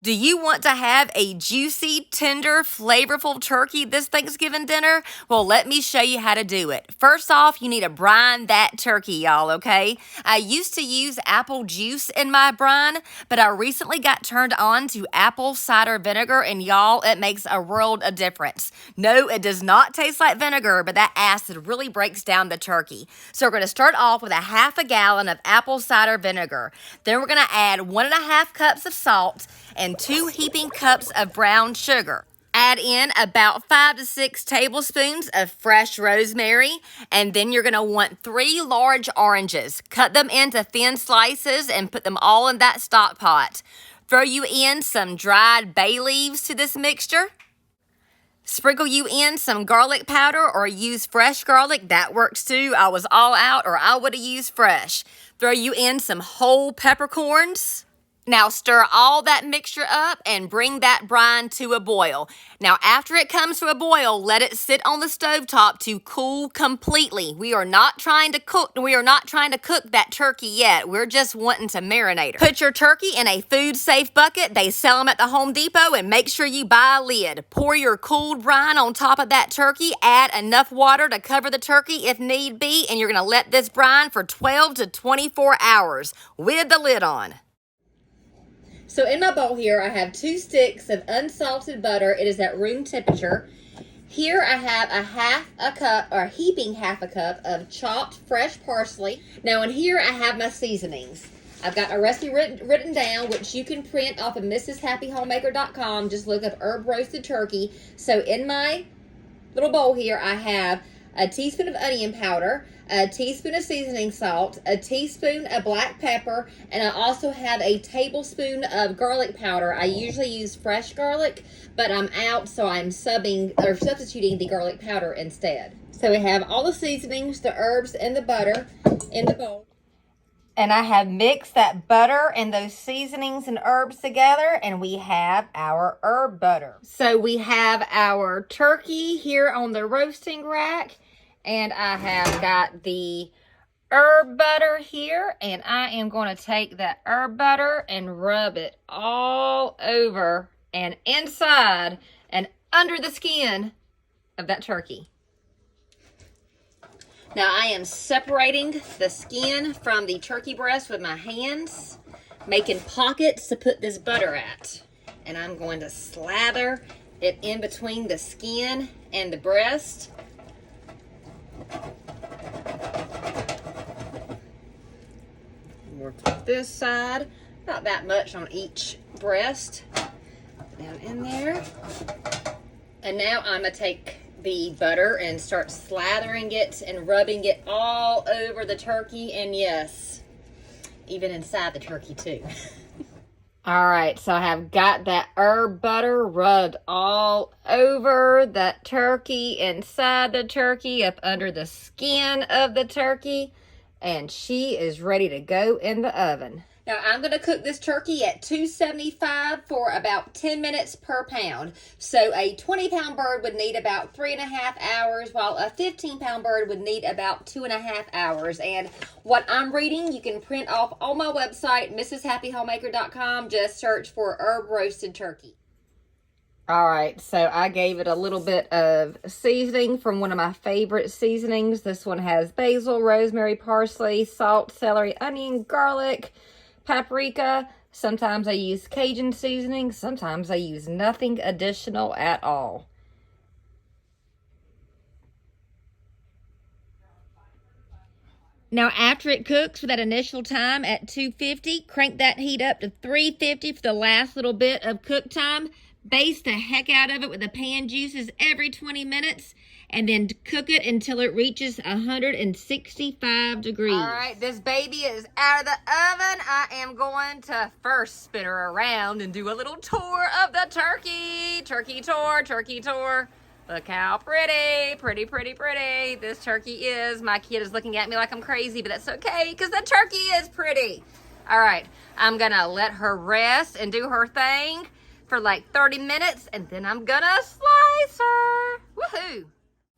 Do you want to have a juicy, tender, flavorful turkey this Thanksgiving dinner? Well, let me show you how to do it. First off, you need to brine that turkey, y'all, okay? I used to use apple juice in my brine, but I recently got turned on to apple cider vinegar, and y'all, it makes a world of difference. No, it does not taste like vinegar, but that acid really breaks down the turkey. So we're going to start off with a half a gallon of apple cider vinegar. Then we're going to add 1.5 cups of salt and 2 heaping cups of brown sugar. Add in about 5 to 6 tablespoons of fresh rosemary, and then you're going to want 3 large oranges. Cut them into thin slices and put them all in that stock pot. Throw you in some dried bay leaves to this mixture. Sprinkle you in some garlic powder or use fresh garlic. That works too. I was all out, or I would have used fresh. Throw you in some whole peppercorns. Now stir all that mixture up and bring that brine to a boil. Now after it comes to a boil, let it sit on the stovetop to cool completely. We are not trying to cook that turkey yet. We're just wanting to marinate her. Put your turkey in a food safe bucket. They sell them at the Home Depot, and make sure you buy a lid. Pour your cooled brine on top of that turkey. Add enough water to cover the turkey if need be, and you're gonna let this brine for 12 to 24 hours with the lid on. So in my bowl here, I have 2 sticks of unsalted butter. It is at room temperature. Here I have a heaping half a cup of chopped fresh parsley. Now in here I have my seasonings. I've got a recipe written down, which you can print off of mrshappyhomemaker.com. Just look up herb roasted turkey. So in my little bowl here, I have a teaspoon of onion powder, a teaspoon of seasoning salt, a teaspoon of black pepper, and I also have a tablespoon of garlic powder. I usually use fresh garlic, but I'm out, so I'm substituting the garlic powder instead. So we have all the seasonings, the herbs, and the butter in the bowl. And I have mixed that butter and those seasonings and herbs together, and we have our herb butter. So we have our turkey here on the roasting rack, and I have got the herb butter here, and I am going to take that herb butter and rub it all over and inside and under the skin of that turkey. Now I am separating the skin from the turkey breast with my hands, making pockets to put this butter at. And I'm going to slather it in between the skin and the breast. Work this side, not that much on each breast. Down in there. And now I'm going to take the butter and start slathering it and rubbing it all over the turkey, and yes, even inside the turkey too. All right, so I have got that herb butter rubbed all over that turkey, inside the turkey, up under the skin of the turkey, and she is ready to go in the oven. Now, I'm going to cook this turkey at 275 for about 10 minutes per pound. So, a 20-pound bird would need about 3.5 hours, while a 15-pound bird would need about 2.5 hours. And what I'm reading, you can print off on my website, mrshappyhomemaker.com. Just search for herb roasted turkey. All right, so I gave it a little bit of seasoning from one of my favorite seasonings. This one has basil, rosemary, parsley, salt, celery, onion, garlic, paprika. Sometimes I use Cajun seasoning. Sometimes I use nothing additional at all. Now, after it cooks for that initial time at 250, crank that heat up to 350 for the last little bit of cook time. Baste the heck out of it with the pan juices every 20 minutes, and then cook it until it reaches 165 degrees. All right, this baby is out of the oven. I am going to first spin her around and do a little tour of the turkey. Turkey tour, turkey tour. Look how pretty, pretty, pretty, pretty this turkey is. My kid is looking at me like I'm crazy, but that's okay because the turkey is pretty. All right, I'm gonna let her rest and do her thing for like 30 minutes, and then I'm gonna slice her. Woohoo!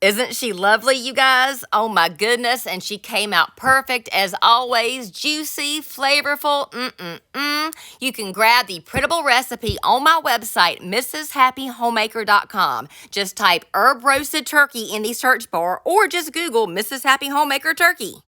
Isn't she lovely, you guys? Oh my goodness, and she came out perfect as always, juicy, flavorful, You can grab the printable recipe on my website, mrshappyhomemaker.com. Just type herb roasted turkey in the search bar or just Google Mrs. Happy Homemaker Turkey.